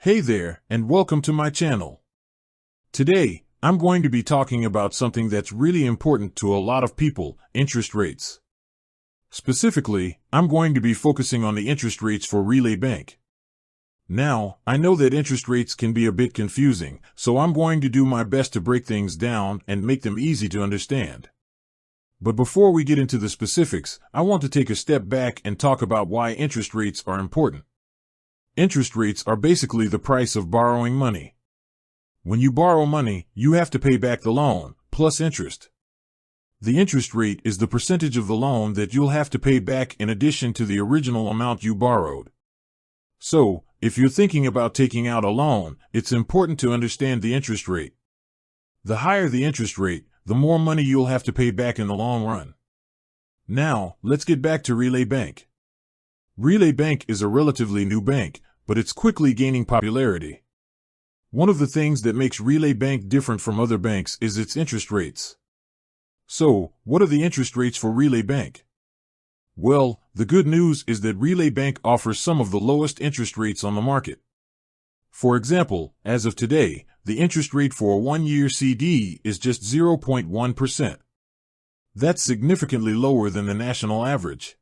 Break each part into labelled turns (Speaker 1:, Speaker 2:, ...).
Speaker 1: Hey there, and welcome to my channel. Today, I'm going to be talking about something that's really important to a lot of people, interest rates. Specifically, I'm going to be focusing on the interest rates for Relay Bank. Now, I know that interest rates can be a bit confusing, so I'm going to do my best to break things down and make them easy to understand. But before we get into the specifics, I want to take a step back and talk about why interest rates are important. Interest rates are basically the price of borrowing money. When you borrow money, you have to pay back the loan, plus interest. The interest rate is the percentage of the loan that you'll have to pay back in addition to the original amount you borrowed. So, if you're thinking about taking out a loan, it's important to understand the interest rate. The higher the interest rate, the more money you'll have to pay back in the long run. Now, let's get back to Relay Bank. Relay Bank is a relatively new bank, but it's quickly gaining popularity. One of the things that makes Relay Bank different from other banks is its interest rates. So, what are the interest rates for Relay Bank? Well, the good news is that Relay Bank offers some of the lowest interest rates on the market. For example, as of today, the interest rate for a one-year CD is just 0.1%. That's significantly lower than the national average.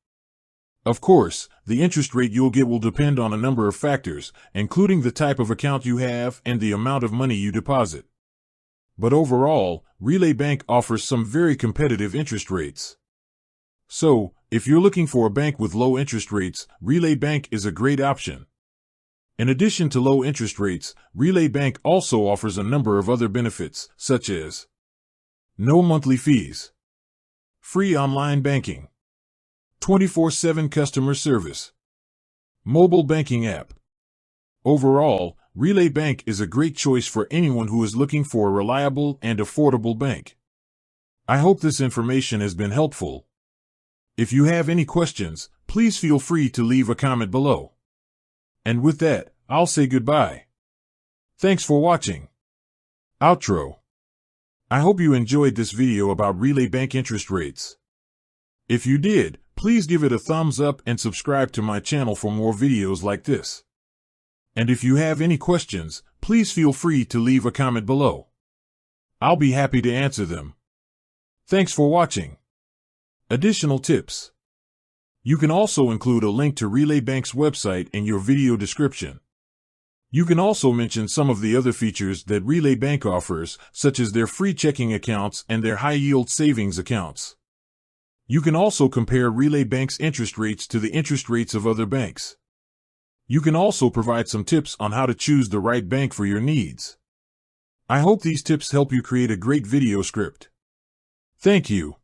Speaker 1: Of course, the interest rate you'll get will depend on a number of factors, including the type of account you have and the amount of money you deposit. But overall, Relay Bank offers some very competitive interest rates. So, if you're looking for a bank with low interest rates, Relay Bank is a great option. In addition to low interest rates, Relay Bank also offers a number of other benefits, such as no monthly fees, free online banking, 24/7 customer service, mobile banking app. Overall, Relay Bank is a great choice for anyone who is looking for a reliable and affordable bank. I hope this information has been helpful. If you have any questions, please feel free to leave a comment below. And with that, I'll say goodbye. Thanks for watching. Outro. I hope you enjoyed this video about Relay Bank interest rates. If you did, please give it a thumbs up and subscribe to my channel for more videos like this. And if you have any questions, please feel free to leave a comment below. I'll be happy to answer them. Thanks for watching. Additional tips. You can also include a link to Relay Bank's website in your video description. You can also mention some of the other features that Relay Bank offers, such as their free checking accounts and their high-yield savings accounts. You can also compare Relay Bank's interest rates to the interest rates of other banks. You can also provide some tips on how to choose the right bank for your needs. I hope these tips help you create a great video script. Thank you.